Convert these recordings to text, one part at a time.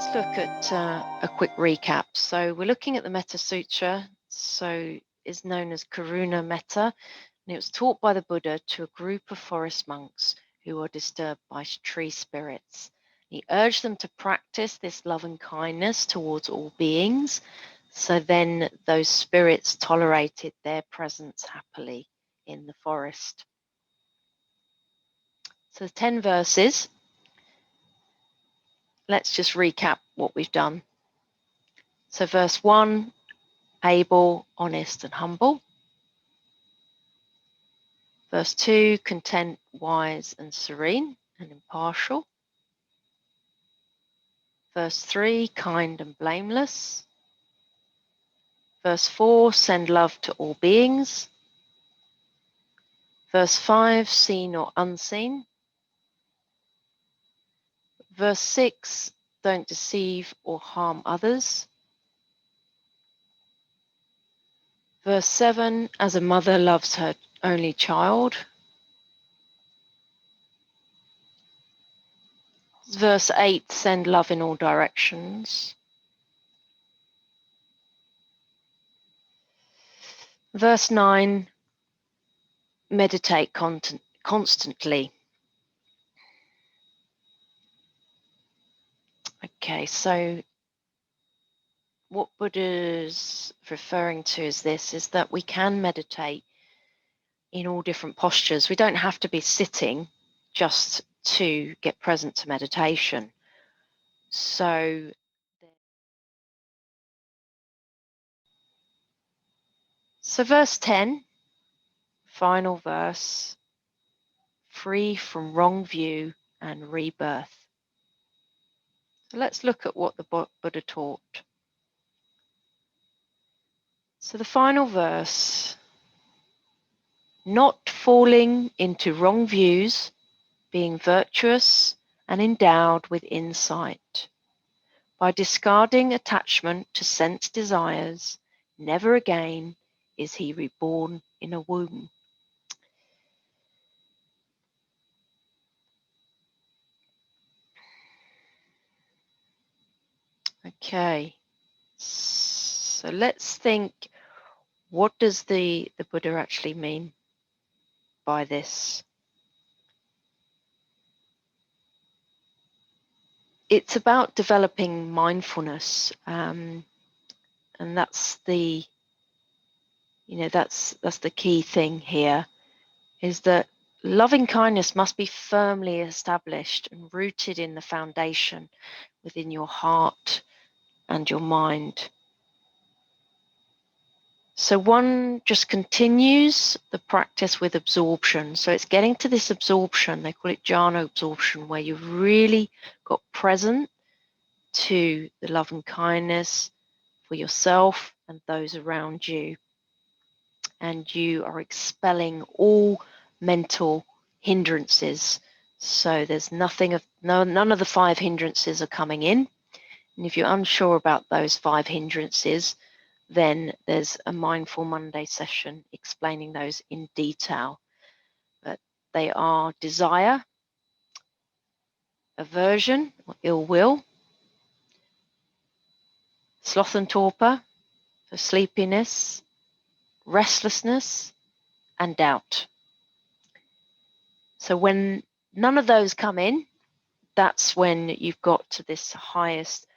Let's look at a quick recap. So we're looking at the Metta Sutra, so is known as Karuna Metta, and it was taught by the Buddha to a group of forest monks who were disturbed by tree spirits. He urged them to practice this loving kindness towards all beings, so then those spirits tolerated their presence happily in the forest. So 10 verses. Let's just recap what we've done. So verse 1, able, honest, and humble. Verse 2, content, wise, and serene, and impartial. Verse 3, kind and blameless. Verse 4, send love to all beings. Verse 5, seen or unseen. Verse 6, don't deceive or harm others. Verse 7, as a mother loves her only child. Verse 8, send love in all directions. Verse 9, meditate constantly. Okay, so what Buddha's referring to is that we can meditate in all different postures. We don't have to be sitting just to get present to meditation. So verse 10, final verse, free from wrong view and rebirth. So let's look at what the Buddha taught. So the final verse, not falling into wrong views, being virtuous and endowed with insight. By discarding attachment to sense desires, never again is he reborn in a womb. Okay, so let's think, what does the Buddha actually mean by this? It's about developing mindfulness, and that's the that's the key thing here, is that loving kindness must be firmly established and rooted in the foundation within your heart and your mind. So one just continues the practice with absorption. So it's getting to this absorption, they call it jhana absorption, where you've really got present to the love and kindness for yourself and those around you. And you are expelling all mental hindrances. So there's none of the 5 hindrances are coming in. And if you're unsure about those 5 hindrances, then there's a Mindful Monday session explaining those in detail. But they are desire, aversion or ill will, sloth and torpor, so sleepiness, restlessness, and doubt. So when none of those come in, that's when you've got to this highest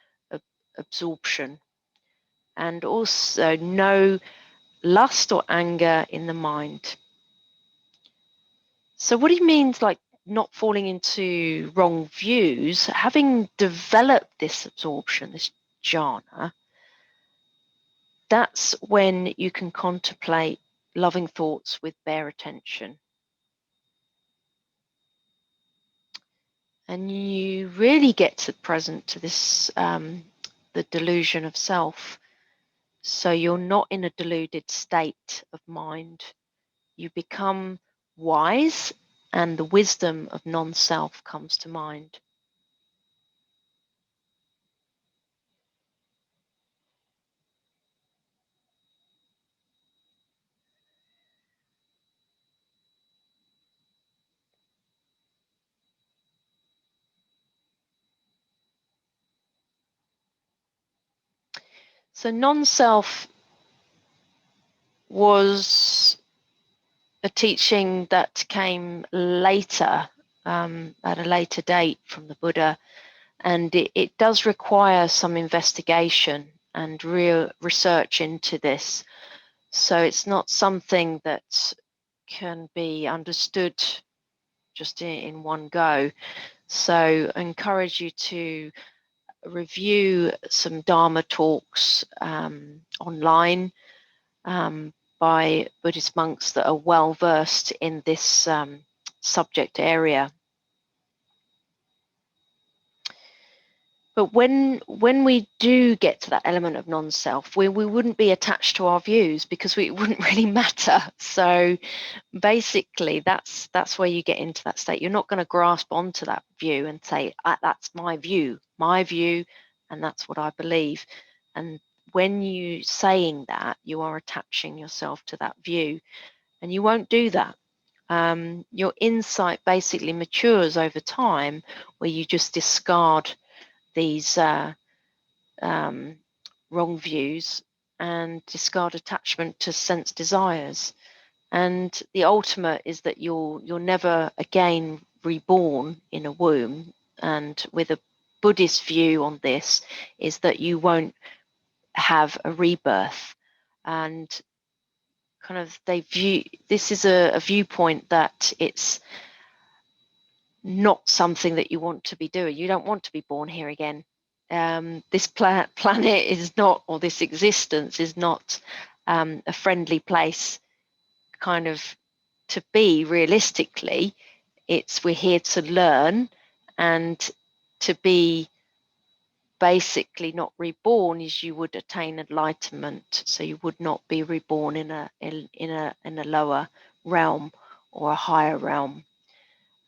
absorption. And also no lust or anger in the mind. So what he means, like not falling into wrong views, having developed this absorption, this jhana, that's when you can contemplate loving thoughts with bare attention. And you really get to present to this, the delusion of self. So you're not in a deluded state of mind. You become wise, and the wisdom of non-self comes to mind. So non-self was a teaching that came later, at a later date from the Buddha, and it does require some investigation and real research into this. So it's not something that can be understood just in one go. So I encourage you to review some Dharma talks online by Buddhist monks that are well versed in this subject area. But when we do get to that element of non-self, we wouldn't be attached to our views because it wouldn't really matter. So basically, that's where you get into that state. You're not going to grasp onto that view and say, that's my view, and that's what I believe. And when you saying that, you are attaching yourself to that view, and you won't do that. Your insight basically matures over time, where you just discard these wrong views and discard attachment to sense desires. And the ultimate is that you're never again reborn in a womb. And with a Buddhist view on this is that you won't have a rebirth. And kind of they view this is a viewpoint that it's not something that you want to be doing. You don't want to be born here again. This planet is not, or this existence is not a friendly place kind of to be realistically. We're here to learn and to be basically not reborn as you would attain enlightenment. So you would not be reborn in a lower realm or a higher realm.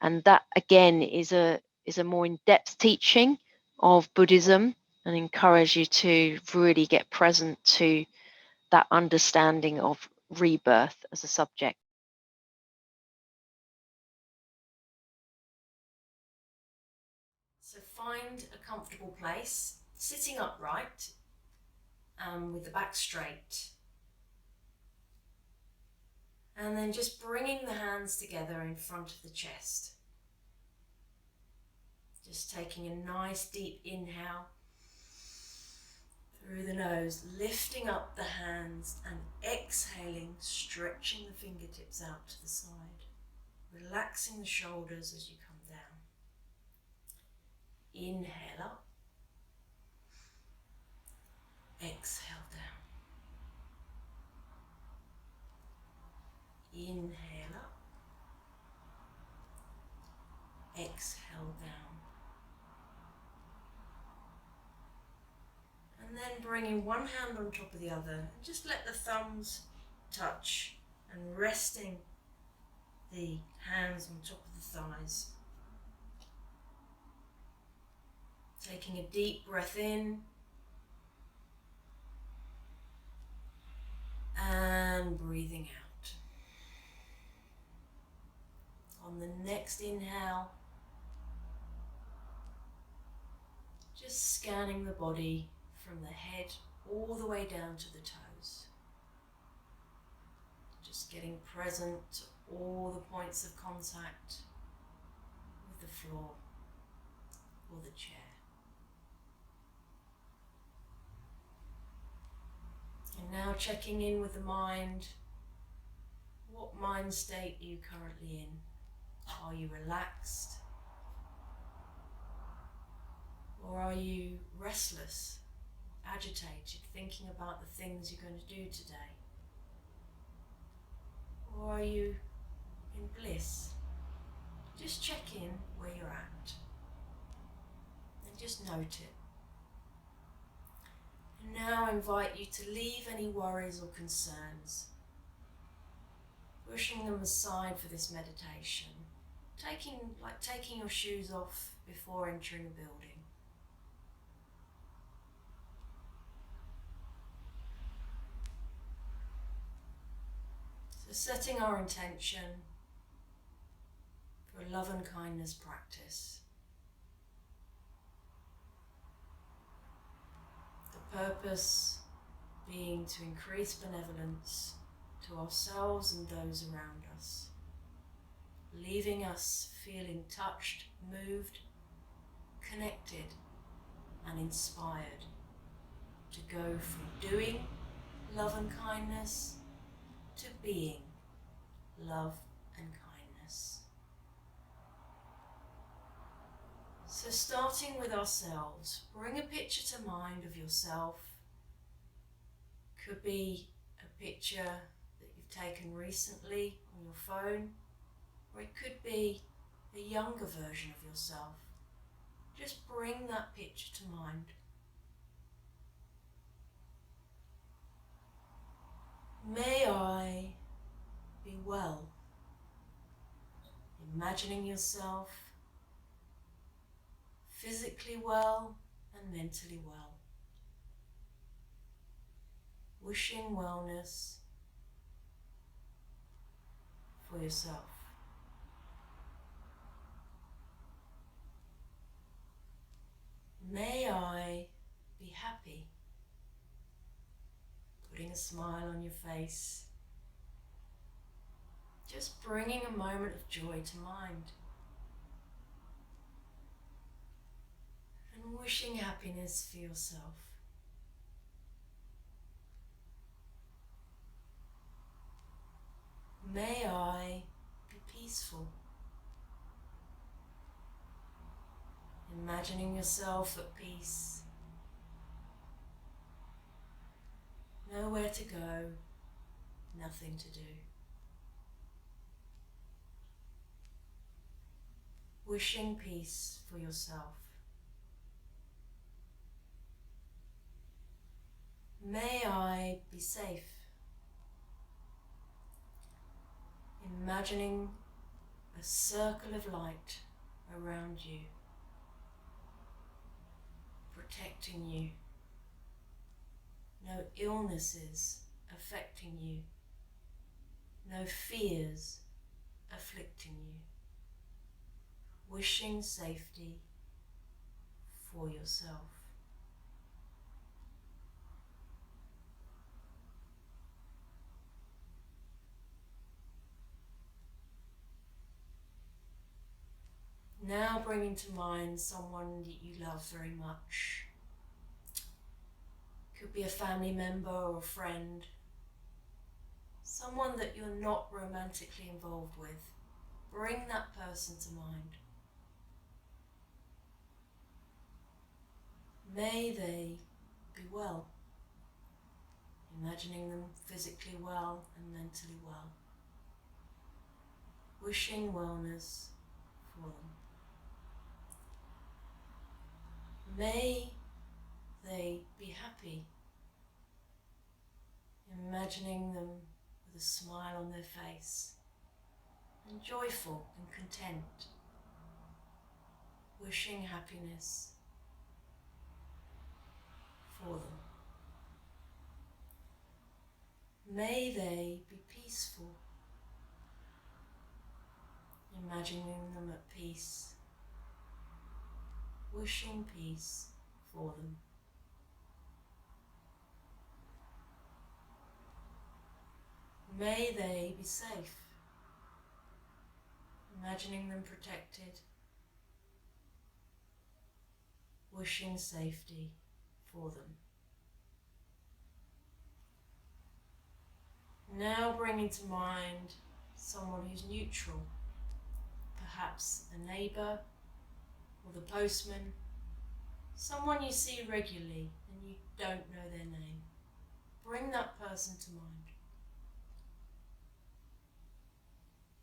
And that again is a more in-depth teaching of Buddhism, and encourage you to really get present to that understanding of rebirth as a subject. So find a comfortable place, sitting upright, with the back straight. And then just bringing the hands together in front of the chest. Just taking a nice deep inhale through the nose, lifting up the hands and exhaling, stretching the fingertips out to the side, relaxing the shoulders as you come down. Inhale up, exhale down. Inhale up, exhale down. And then bringing one hand on top of the other, and just let the thumbs touch, and resting the hands on top of the thighs. Taking a deep breath in and breathing out. On the next inhale, just scanning the body from the head all the way down to the toes. Just getting present to all the points of contact with the floor or the chair. And now checking in with the mind. What mind state are you currently in? Are you relaxed? Or are you restless, agitated, thinking about the things you're going to do today? Or are you in bliss? Just check in where you're at and just note it. And now I invite you to leave any worries or concerns, pushing them aside for this meditation, taking your shoes off before entering a building. So setting our intention for a love and kindness practice. The purpose being to increase benevolence to ourselves and those around us, leaving us feeling touched, moved, connected and inspired to go from doing love and kindness to being love and kindness. So starting with ourselves, bring a picture to mind of yourself. Could be a picture that you've taken recently on your phone, or it could be a younger version of yourself. Just bring that picture to mind. May I be well. Imagining yourself physically well and mentally well. Wishing wellness for yourself. May I be happy. Putting a smile on your face. Just bringing a moment of joy to mind. And wishing happiness for yourself. May I be peaceful. Imagining yourself at peace. Nowhere to go, nothing to do. Wishing peace for yourself. May I be safe. Imagining a circle of light around you, protecting you. No illnesses affecting you. No fears afflicting you. Wishing safety for yourself. Now bringing to mind someone that you love very much. Could be a family member or a friend. Someone that you're not romantically involved with. Bring that person to mind. May they be well. Imagining them physically well and mentally well. Wishing wellness for them. May they be happy. Imagining them with a smile on their face and joyful and content. Wishing happiness for them. May they be peaceful. Imagining them at peace. Wishing peace for them. May they be safe. Imagining them protected. Wishing safety for them. Now bringing to mind someone who's neutral, perhaps a neighbour or the postman, someone you see regularly and you don't know their name. Bring that person to mind.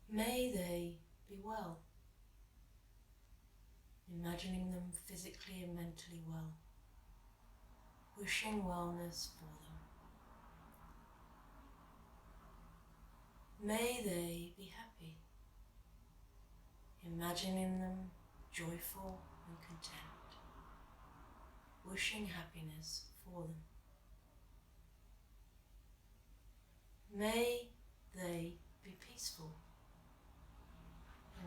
May they be well. Imagining them physically and mentally well. Wishing wellness for them. May they be happy. Imagining them joyful and content. Wishing happiness for them. May they be peaceful.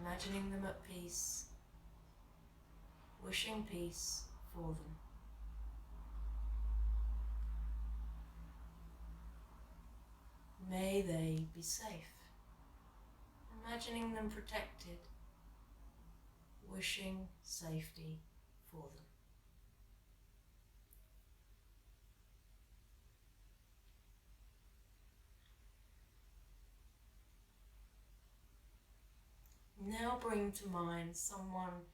Imagining them at peace. Wishing peace for them. May they be safe. Imagining them protected, wishing safety for them. Now bring to mind someone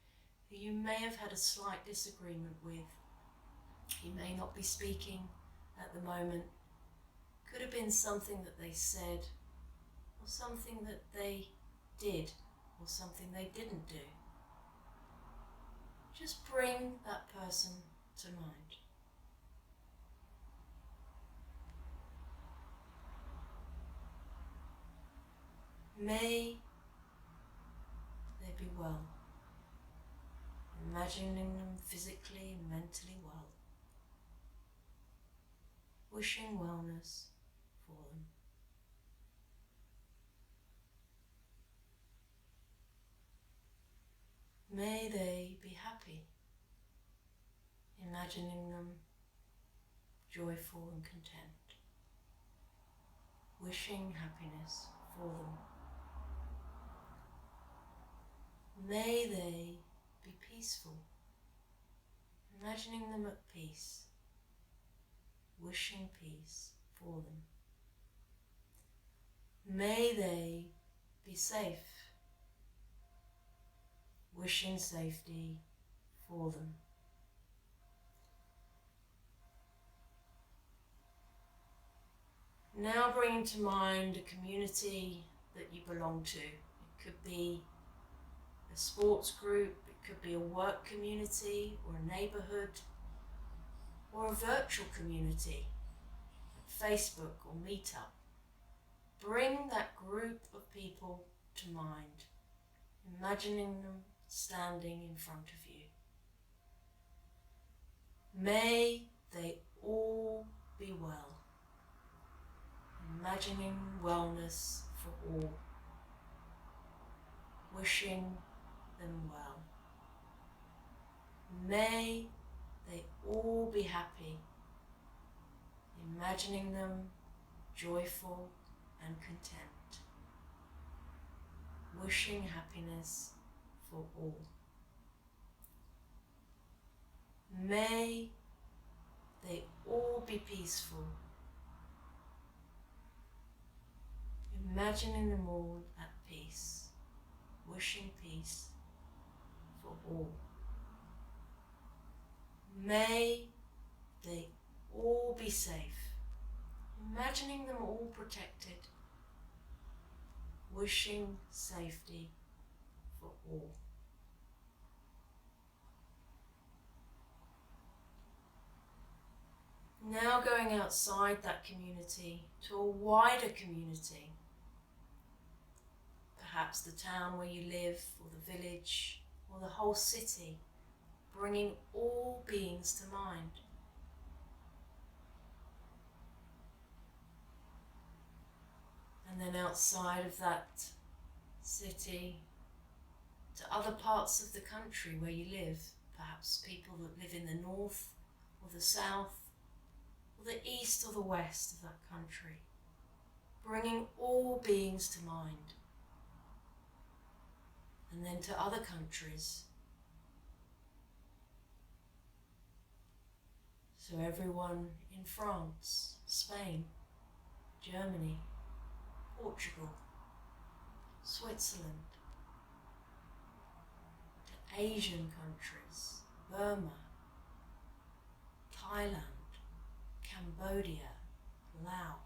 who you may have had a slight disagreement with. He may not be speaking at the moment. Could have been something that they said, or something that they did, or something they didn't do. Just bring that person to mind. May they be well. Imagining them physically and mentally well. Wishing wellness for them. May they be happy. Imagining them joyful and content. Wishing happiness for them. May they be peaceful. Imagining them at peace. Wishing peace for them. May they be safe. Wishing safety for them. Now bringing to mind a community that you belong to. It could be a sports group, it could be a work community or a neighbourhood or a virtual community, Facebook or Meetup. Bring that group of people to mind, imagining them standing in front of you. May they all be well. Imagining wellness for all. Wishing them well. May they all be happy. Imagining them joyful and content. Wishing happiness for all. May they all be peaceful. Imagining them all at peace, wishing peace for all. May they all be safe, imagining them all protected, wishing safety for all. Now going outside that community to a wider community. Perhaps the town where you live, or the village, or the whole city, bringing all beings to mind. And then outside of that city, to other parts of the country where you live, perhaps people that live in the north, or the south, or the east or the west of that country, bringing all beings to mind. And then to other countries. So everyone in France, Spain, Germany, Portugal, Switzerland, to Asian countries, Burma, Thailand, Cambodia, Laos,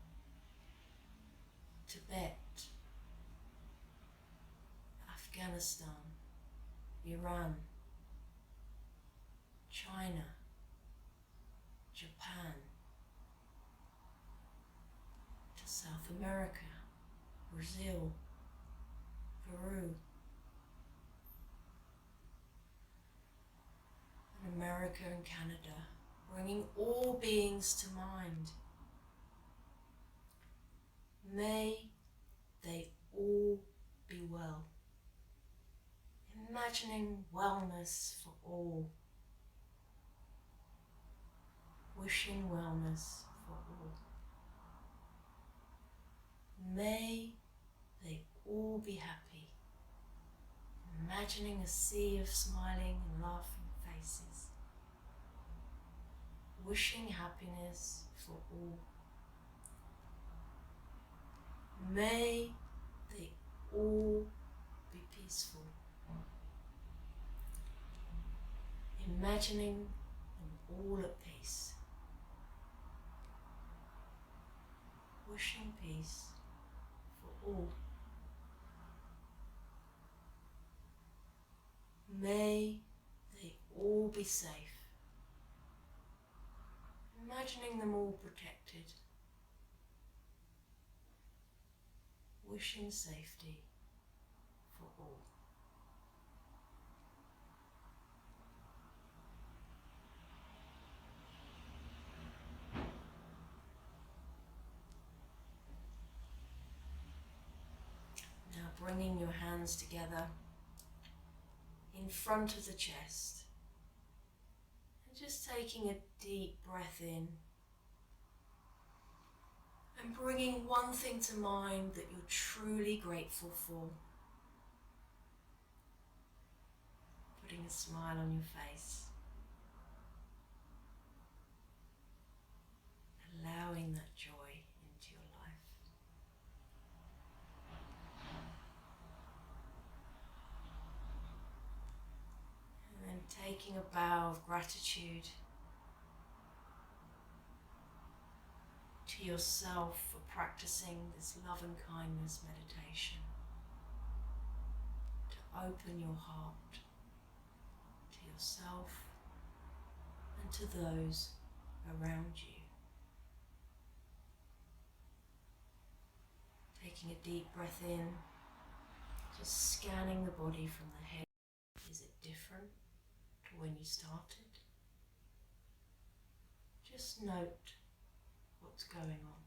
Tibet, Afghanistan, Iran, China, Japan, to South America, Brazil, Peru, and America and Canada, bringing all beings to mind. May they all be well. Imagining wellness for all. Wishing wellness for all. May they all be happy. Imagining a sea of smiling and laughing faces. Wishing happiness for all. May they all be peaceful. Imagining them all at peace. Wishing peace for all. May they all be safe. Imagining them all protected. Wishing safety for all. Now bringing your hands together in front of the chest and just taking a deep breath in and bringing one thing to mind that you're truly grateful for. Putting a smile on your face. Allowing that joy into your life. And then taking a bow of gratitude to yourself for practicing this love and kindness meditation. To open your heart to yourself and to those around you. Taking a deep breath in, just scanning the body from the head. Is it different to when you started? Just note what's going on.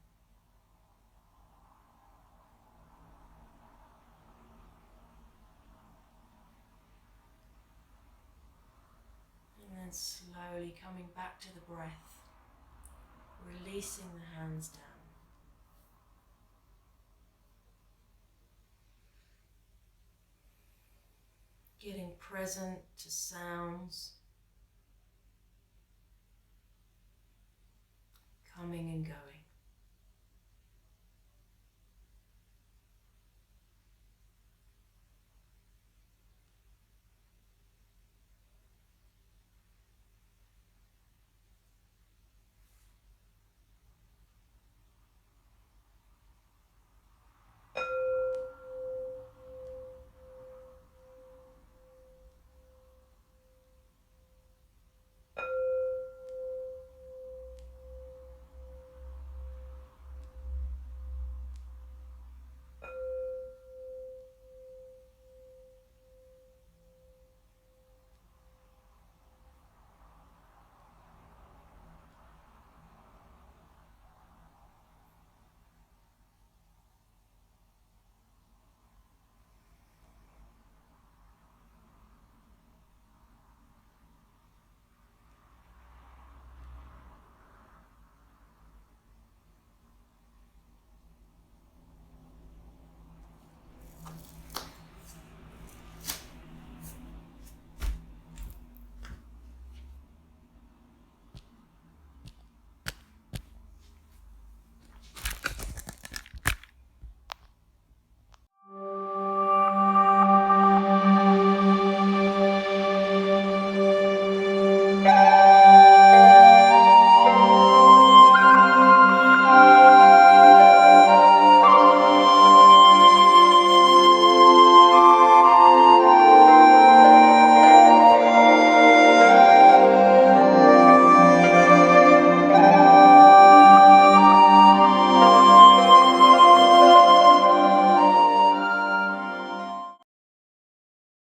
And then slowly coming back to the breath, releasing the hands down. Getting present to sounds coming and going.